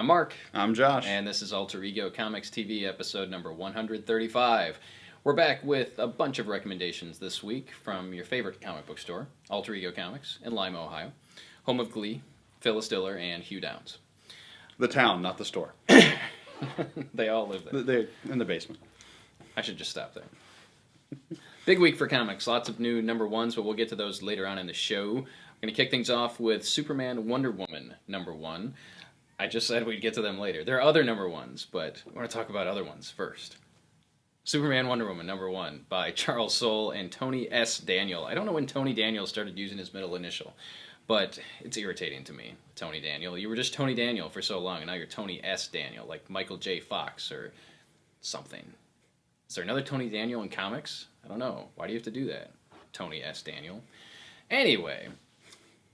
I'm Mark. I'm Josh. And this is Alter Ego Comics TV episode number 135. We're back with a bunch of recommendations this week from your favorite comic book store, Alter Ego Comics in Lima, Ohio, home of Glee, Phyllis Diller, and Hugh Downs. The town, not the store. They all live there. They're in the basement. I should just stop there. Big week for comics. Lots of new number ones, but we'll get to those later on in the show. We're going to kick things off with Superman Wonder Woman number one. I just said we'd get to them later. There are other number ones, but I want to talk about other ones first. Superman Wonder Woman number one by Charles Soule and Tony S. Daniel. I don't know when Tony Daniel started using his middle initial, but it's irritating to me. Tony Daniel. You were just Tony Daniel for so long, and now you're Tony S. Daniel, like Michael J. Fox or something. Is there another Tony Daniel in comics? I don't know. Why do you have to do that? Tony S. Daniel. Anyway,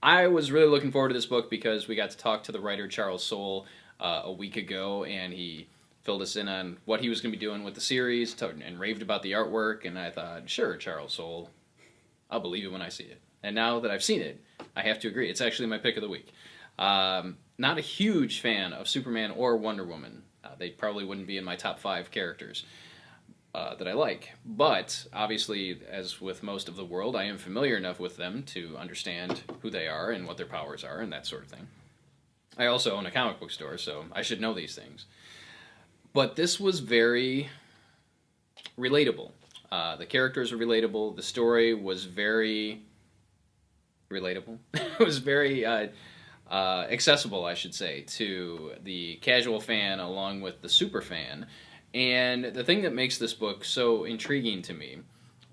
I was really looking forward to this book because we got to talk to the writer Charles Soule a week ago, and he filled us in on what he was going to be doing with the series and raved about the artwork, and I thought, sure, Charles Soule, I'll believe it when I see it. And now that I've seen it, I have to agree. It's actually my pick of the week. Not a huge fan of Superman or Wonder Woman. They probably wouldn't be in my top 5 characters that I like. But, obviously, as with most of the world, I am familiar enough with them to understand who they are and what their powers are and that sort of thing. I also own a comic book store, so I should know these things. But this was very relatable. The characters were relatable. The story was very relatable. It was very accessible, I should say, to the casual fan along with the super fan. And the thing that makes this book so intriguing to me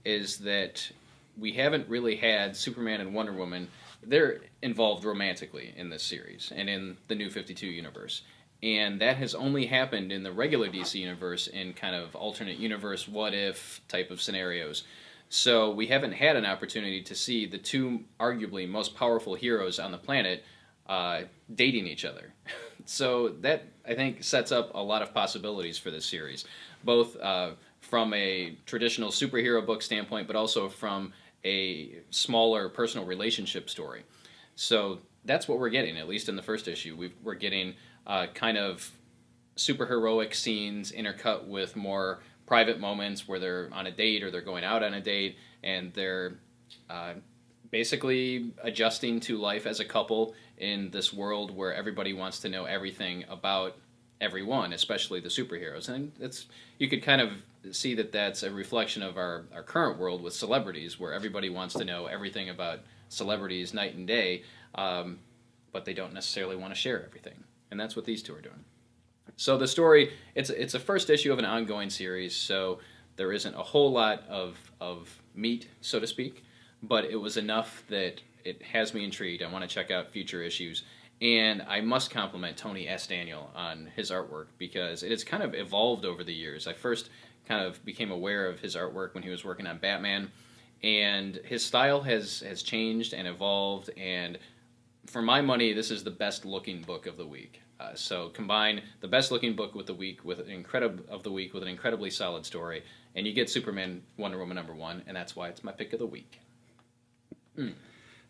is that we haven't really had Superman and Wonder Woman. They're involved romantically in this series and in the New 52 universe. And that has only happened in the regular DC universe in kind of alternate universe, what-if type of scenarios. So we haven't had an opportunity to see the two arguably most powerful heroes on the planet dating each other. So that, I think, sets up a lot of possibilities for this series, both from a traditional superhero book standpoint, but also from a smaller personal relationship story. So that's what we're getting, at least in the first issue. We're getting kind of superheroic scenes intercut with more private moments where they're on a date or they're going out on a date, and they're basically adjusting to life as a couple in this world where everybody wants to know everything about everyone, especially the superheroes. And you could kind of see that that's a reflection of our current world with celebrities, where everybody wants to know everything about celebrities night and day, but they don't necessarily want to share everything. And that's what these two are doing. So the story, it's a first issue of an ongoing series, so there isn't a whole lot of meat, so to speak, but it was enough that it has me intrigued. I want to check out future issues. And I must compliment Tony S. Daniel on his artwork because it has kind of evolved over the years. I first kind of became aware of his artwork when he was working on Batman, and his style has changed and evolved, and for my money, this is the best looking book of the week. So combine the best looking book with the week with an incredibly solid story, and you get Superman Wonder Woman number one, and that's why it's my pick of the week.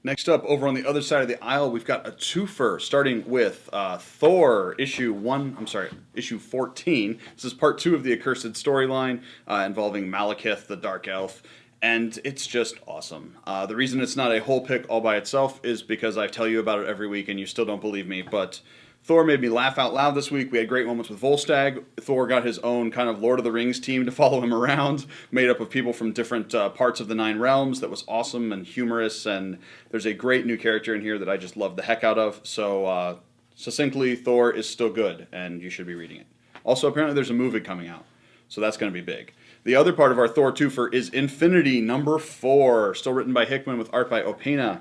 Next up, over on the other side of the aisle, we've got a twofer, starting with Thor, issue 14. This is part 2 of the Accursed storyline involving Malekith, the Dark Elf, and it's just awesome. The reason it's not a whole pick all by itself is because I tell you about it every week and you still don't believe me, but Thor made me laugh out loud this week. We had great moments with Volstagg. Thor got his own kind of Lord of the Rings team to follow him around, made up of people from different parts of the 9 realms. That was awesome and humorous, and there's a great new character in here that I just love the heck out of. So, succinctly, Thor is still good, and you should be reading it. Also, apparently there's a movie coming out, so that's going to be big. The other part of our Thor twofer is Infinity number 4, still written by Hickman with art by Opeña.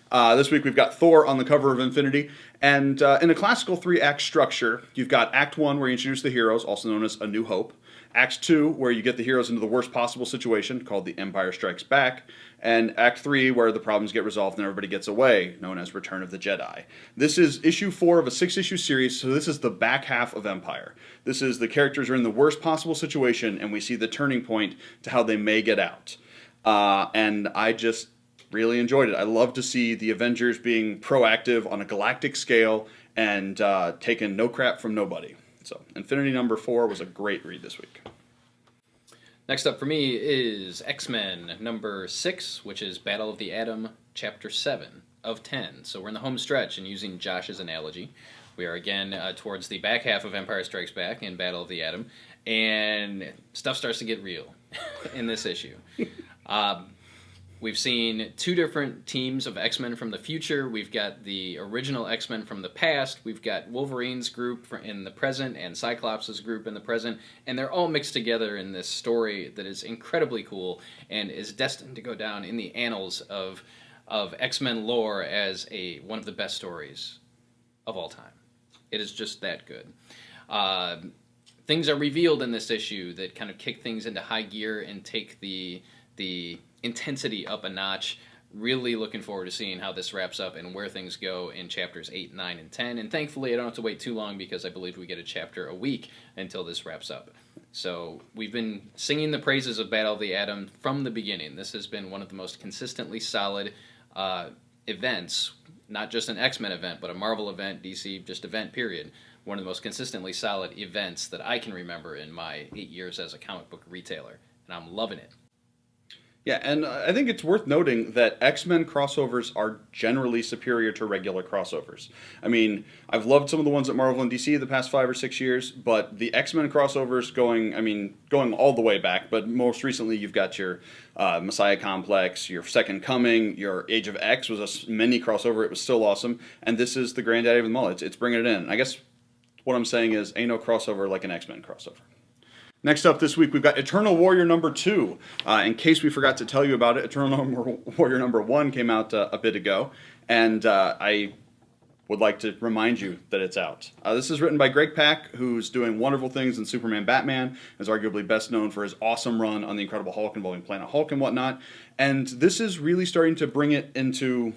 This week we've got Thor on the cover of Infinity, and in a classical 3-act structure, you've got Act 1 where you introduce the heroes, also known as A New Hope, Act 2 where you get the heroes into the worst possible situation, called The Empire Strikes Back, and Act 3 where the problems get resolved and everybody gets away, known as Return of the Jedi. This is issue 4 of a 6-issue series, so this is the back half of Empire. This is the characters are in the worst possible situation, and we see the turning point to how they may get out. And I just really enjoyed it. I love to see the Avengers being proactive on a galactic scale and taking no crap from nobody. So Infinity #4 was a great read this week. Next up for me is X-Men #6, which is Battle of the Atom, Chapter 7 of 10. So we're in the home stretch, and using Josh's analogy, we are again towards the back half of Empire Strikes Back in Battle of the Atom, and stuff starts to get real in this issue. We've seen 2 different teams of X-Men from the future. We've got the original X-Men from the past. We've got Wolverine's group in the present and Cyclops' group in the present. And they're all mixed together in this story that is incredibly cool and is destined to go down in the annals of X-Men lore as one of the best stories of all time. It is just that good. Things are revealed in this issue that kind of kick things into high gear and take the intensity up a notch. Really looking forward to seeing how this wraps up and where things go in chapters 8, 9, and 10. And thankfully, I don't have to wait too long because I believe we get a chapter a week until this wraps up. So we've been singing the praises of Battle of the Atom from the beginning. This has been one of the most consistently solid events, not just an X-Men event, but a Marvel event, DC, just event, period. One of the most consistently solid events that I can remember in my 8 years as a comic book retailer. And I'm loving it. Yeah, and I think it's worth noting that X-Men crossovers are generally superior to regular crossovers. I mean, I've loved some of the ones at Marvel and DC the past 5 or 6 years, but the X-Men crossovers going all the way back, but most recently you've got your Messiah Complex, your Second Coming, your Age of X was a mini crossover. It was still awesome, and this is the granddaddy of them all. It's bringing it in. I guess what I'm saying is ain't no crossover like an X-Men crossover. Next up this week, we've got Eternal Warrior #2. In case we forgot to tell you about it, Eternal Warrior #1 came out a bit ago, and I would like to remind you that it's out. This is written by Greg Pak, who's doing wonderful things in Superman Batman, is arguably best known for his awesome run on The Incredible Hulk involving Planet Hulk and whatnot, and this is really starting to bring it into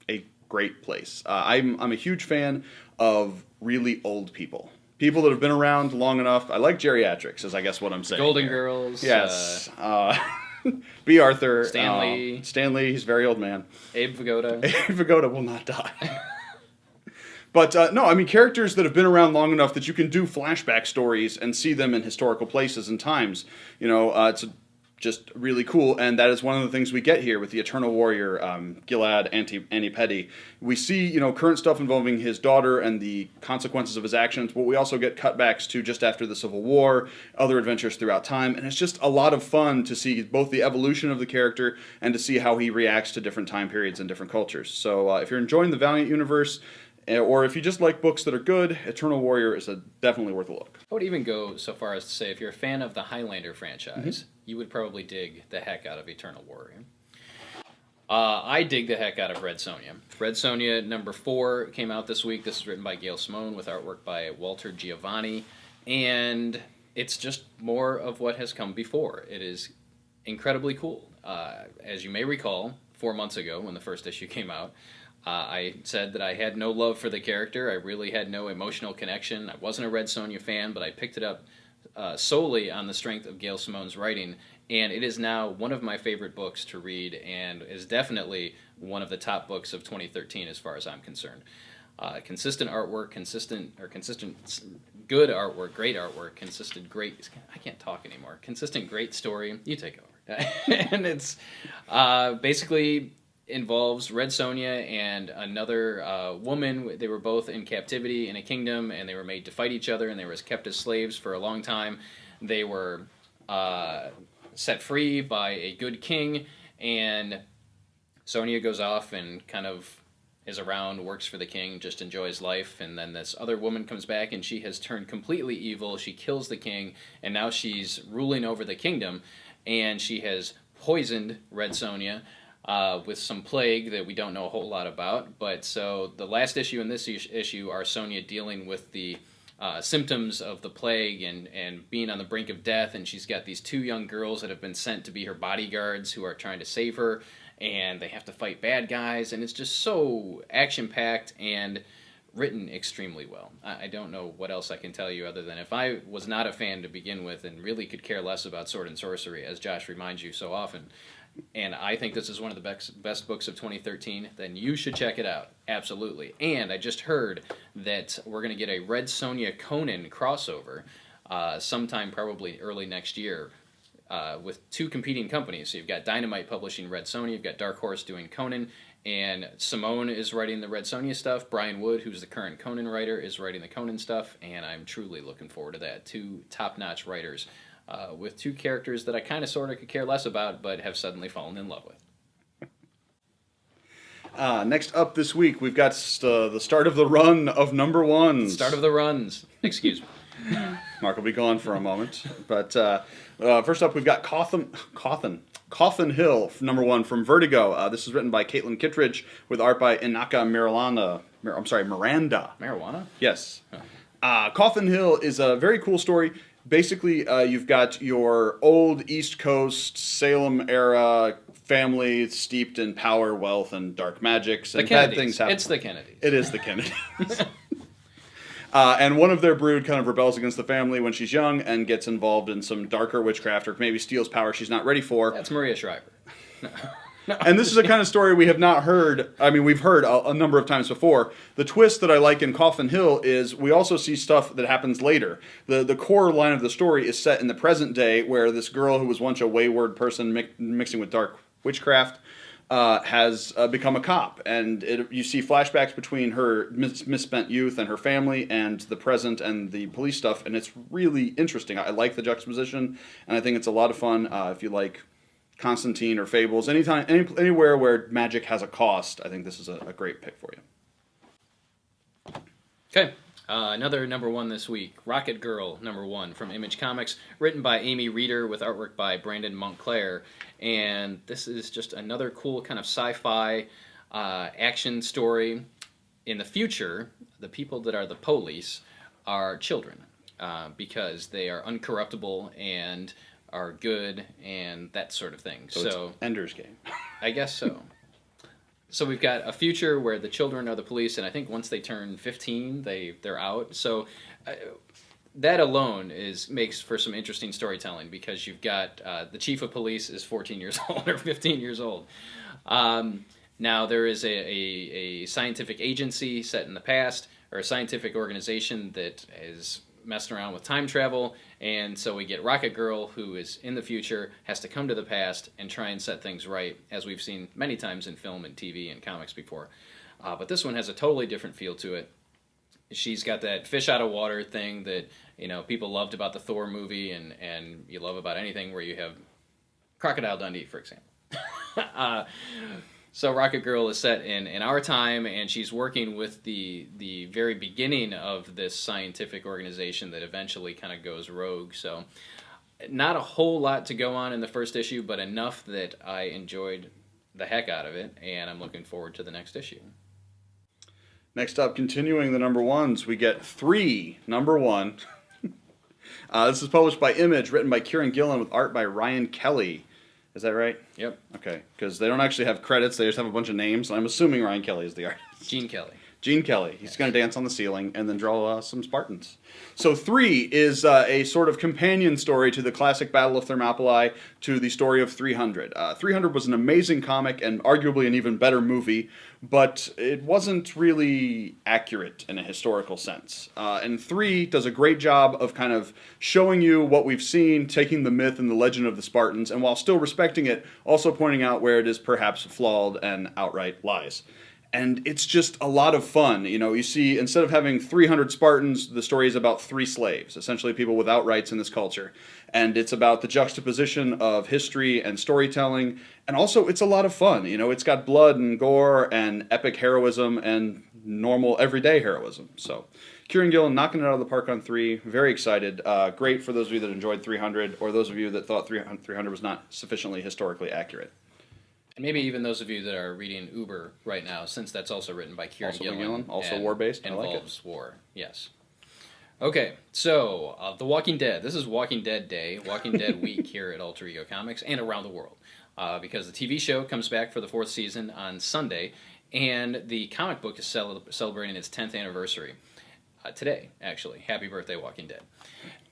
a great place. I'm a huge fan of really old people. People that have been around long enough. I like geriatrics, is I guess what I'm saying. Golden here. Girls. Yes. B. Arthur. Stanley. Stanley, he's a very old man. Abe Vigoda. Abe Vigoda will not die. But no, I mean, characters that have been around long enough that you can do flashback stories and see them in historical places and times. You know, it's just really cool, and that is one of the things we get here with the Eternal Warrior, Gilad Antipedi. We see, current stuff involving his daughter and the consequences of his actions, but we also get cutbacks to just after the Civil War, other adventures throughout time, and it's just a lot of fun to see both the evolution of the character and to see how he reacts to different time periods and different cultures. So if you're enjoying the Valiant universe, or if you just like books that are good, Eternal Warrior is definitely worth a look. I would even go so far as to say if you're a fan of the Highlander franchise, you would probably dig the heck out of Eternal Warrior. I dig the heck out of Red Sonja. Red Sonja #4 came out this week. This is written by Gail Simone with artwork by Walter Giovanni, and it's just more of what has come before. It is incredibly cool. As you may recall, 4 months ago when the first issue came out, I said that I had no love for the character. I really had no emotional connection. I wasn't a Red Sonja fan, but I picked it up solely on the strength of Gail Simone's writing, and it is now one of my favorite books to read and is definitely one of the top books of 2013 as far as I'm concerned. Consistent artwork, consistent good artwork, great artwork, consistent great, I can't talk anymore, consistent great story. You take over. And it's basically involves Red Sonja and another woman. They were both in captivity in a kingdom, and they were made to fight each other, and they were kept as slaves for a long time. They were set free by a good king, and Sonja goes off and kind of is around, works for the king, just enjoys life, and then this other woman comes back, and she has turned completely evil. She kills the king, and now she's ruling over the kingdom, and she has poisoned Red Sonja with some plague that we don't know a whole lot about. But so the last issue and this issue are Sonja dealing with the symptoms of the plague and being on the brink of death, and she's got these 2 young girls that have been sent to be her bodyguards who are trying to save her, and they have to fight bad guys, and it's just so action-packed and written extremely well. I don't know what else I can tell you other than if I was not a fan to begin with and really could care less about sword and sorcery, as Josh reminds you so often, and I think this is one of the best books of 2013, then you should check it out. Absolutely. And I just heard that we're going to get a Red Sonja Conan crossover sometime probably early next year with two competing companies. So you've got Dynamite publishing Red Sonja, you've got Dark Horse doing Conan, and Simone is writing the Red Sonja stuff. Brian Wood, who's the current Conan writer, is writing the Conan stuff, and I'm truly looking forward to that. Two top-notch writers with two characters that I kind of sort of could care less about, but have suddenly fallen in love with. Next up this week, we've got the start of the run of number ones. Start of the runs. Excuse me. Mark will be gone for a moment. But first up, we've got Coffin Hill, number one from Vertigo. This is written by Caitlin Kittredge with art by Inaka Miranda. Marijuana? Yes. Coffin Hill is a very cool story. Basically, you've got your old East Coast Salem era family steeped in power, wealth, and dark magics, and bad things happen. It's the Kennedys. It is the Kennedys. And one of their brood kind of rebels against the family when she's young and gets involved in some darker witchcraft, or maybe steals power she's not ready for. That's Maria Shriver. No. And this is a kind of story we have not heard. I mean, we've heard a number of times before. The twist that I like in Coffin Hill is we also see stuff that happens later. The core line of the story is set in the present day, where this girl who was once a wayward person mixing with dark witchcraft has become a cop. And you see flashbacks between her misspent youth and her family and the present and the police stuff, and it's really interesting. I like the juxtaposition, and I think it's a lot of fun if you like Constantine or Fables, anywhere where magic has a cost. I think this is a great pick for you. Okay, another number one this week, Rocket Girl, number one from Image Comics, written by Amy Reeder with artwork by Brandon Montclair, and this is just another cool kind of sci-fi action story. In the future, the people that are the police are children because they are uncorruptible and are good and that sort of thing. So it's Ender's Game. I guess so. So we've got a future where the children are the police, and I think once they turn 15, they're out. So that alone makes for some interesting storytelling, because you've got the chief of police is 14 years old or 15 years old. Now there is a scientific agency set in the past, or a scientific organization that is messing around with time travel, and so we get Rocket Girl, who is in the future, has to come to the past and try and set things right, as we've seen many times in film and TV and comics before. But this one has a totally different feel to it. She's got that fish out of water thing that people loved about the Thor movie, and you love about anything where you have Crocodile Dundee, for example. So Rocket Girl is set in our time, and she's working with the very beginning of this scientific organization that eventually kind of goes rogue. So not a whole lot to go on in the first issue, but enough that I enjoyed the heck out of it, and I'm looking forward to the next issue. Next up, continuing the number ones, we get 3 number one. This is published by Image, written by Kieran Gillen with art by Ryan Kelly. Is that right? Yep. Okay, because they don't actually have credits, they just have a bunch of names, and I'm assuming Ryan Kelly is the artist. Gene Kelly. Gene Kelly. He's going to dance on the ceiling and then draw some Spartans. So 3 is a sort of companion story to the classic Battle of Thermopylae, to the story of 300. 300 was an amazing comic and arguably an even better movie, but it wasn't really accurate in a historical sense. And 3 does a great job of kind of showing you what we've seen, taking the myth and the legend of the Spartans, and while still respecting it, also pointing out where it is perhaps flawed and outright lies. And it's just a lot of fun. You see, instead of having 300 Spartans, the story is about 3 slaves, essentially people without rights in this culture. And it's about the juxtaposition of history and storytelling. And also, it's a lot of fun. It's got blood and gore and epic heroism and normal, everyday heroism. So, Kieran Gillen knocking it out of the park on 3. Very excited. Great for those of you that enjoyed 300, or those of you that thought 300 was not sufficiently historically accurate. And maybe even those of you that are reading Uber right now, since that's also written by Kieran Gillen. Also war-based. I like it. Involves war, yes. Okay, so The Walking Dead. This is Walking Dead Day, Walking Dead Week here at Alter Ego Comics and around the world. Because the TV show comes back for the 4th season on Sunday, and the comic book is celebrating its 10th anniversary. Today, actually. Happy birthday, Walking Dead.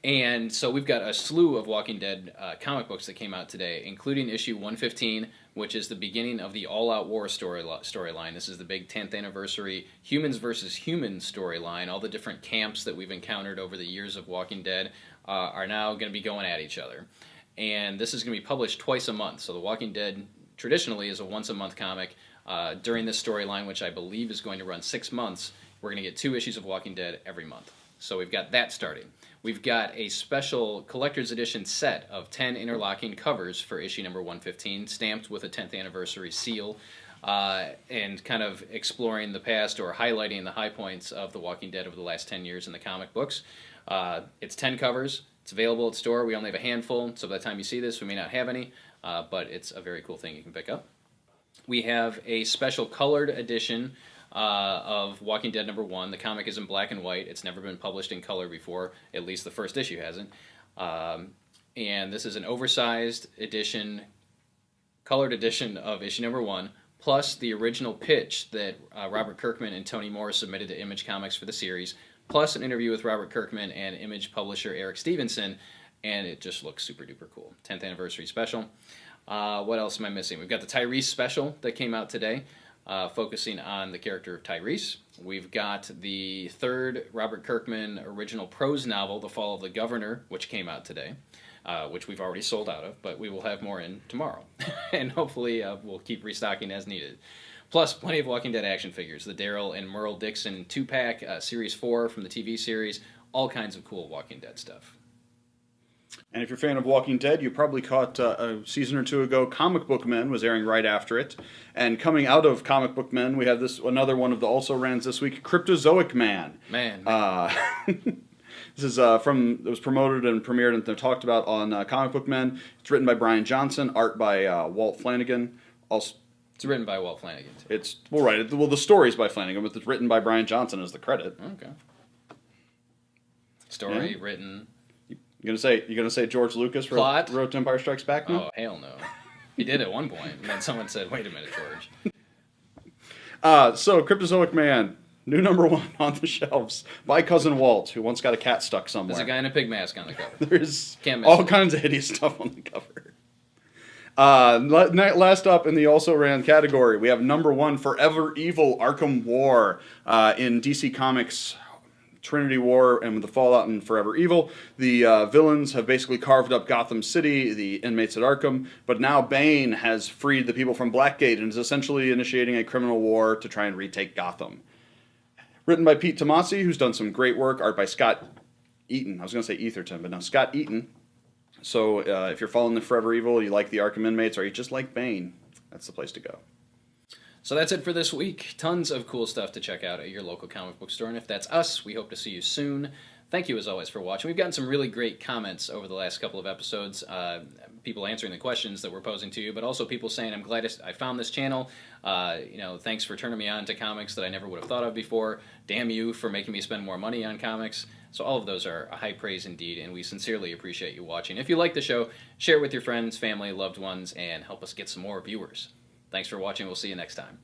And so we've got a slew of Walking Dead comic books that came out today, including issue 115, which is the beginning of the All Out War storyline. This is the big 10th anniversary Humans versus Humans storyline. All the different camps that we've encountered over the years of Walking Dead are now going to be going at each other. And this is going to be published twice a month. So The Walking Dead traditionally is a once-a-month comic. During this storyline, which I believe is going to run 6 months, we're going to get 2 issues of Walking Dead every month. So we've got that starting. We've got a special collector's edition set of 10 interlocking covers for issue number 115, stamped with a 10th anniversary seal, and kind of exploring the past or highlighting the high points of The Walking Dead over the last 10 years in the comic books. It's 10 covers. It's available at store. We only have a handful, so by the time you see this, we may not have any, but it's a very cool thing you can pick up. We have a special colored edition of Walking Dead number 1. The comic is in black and white. It's never been published in color before. At least the first issue hasn't. And this is an oversized edition, colored edition of issue number 1, plus the original pitch that Robert Kirkman and Tony Moore submitted to Image Comics for the series, plus an interview with Robert Kirkman and Image publisher Eric Stevenson, and it just looks super duper cool. 10th anniversary special. What else am I missing? We've got the Tyrese special that came out today, focusing on the character of Tyrese. We've got the 3rd Robert Kirkman original prose novel, The Fall of the Governor, which came out today, which we've already sold out of, but we will have more in tomorrow. And hopefully we'll keep restocking as needed. Plus, plenty of Walking Dead action figures. The Daryl and Merle Dixon 2-pack, Series 4 from the TV series, all kinds of cool Walking Dead stuff. And if you're a fan of Walking Dead, you probably caught a season or 2 ago, Comic Book Men was airing right after it. And coming out of Comic Book Men, we have another one of the also-rans this week, Cryptozoic Man. Man. This is it was promoted and premiered and talked about on Comic Book Men. It's written by Brian Johnson, art by Walt Flanagan. Also, it's written by Walt Flanagan, too. The story's by Flanagan, but it's written by Brian Johnson as the credit. Okay. Story written. You gonna say George Lucas wrote Empire Strikes Back now? Oh, hell no. He did at one point, and then someone said, wait a minute, George. So, Cryptozoic Man, new number 1 on the shelves by Cousin Walt, who once got a cat stuck somewhere. There's a guy in a pig mask on the cover. There's all kinds of hideous stuff on the cover. Last up in the also-ran category, we have number 1, Forever Evil Arkham War in DC Comics Trinity War and the Fallout and Forever Evil. The villains have basically carved up Gotham City, the inmates at Arkham, but now Bane has freed the people from Blackgate and is essentially initiating a criminal war to try and retake Gotham. Written by Pete Tomasi, who's done some great work, art by Scott Eaton. I was going to say Etherton, but no, Scott Eaton. So if you're following the Forever Evil, you like the Arkham inmates, or you just like Bane, that's the place to go. So that's it for this week. Tons of cool stuff to check out at your local comic book store, and if that's us, we hope to see you soon. Thank you, as always, for watching. We've gotten some really great comments over the last couple of episodes, people answering the questions that we're posing to you, but also people saying, I'm glad I found this channel. Thanks for turning me on to comics that I never would have thought of before. Damn you for making me spend more money on comics. So all of those are a high praise indeed, and we sincerely appreciate you watching. If you like the show, share it with your friends, family, loved ones, and help us get some more viewers. Thanks for watching. We'll see you next time.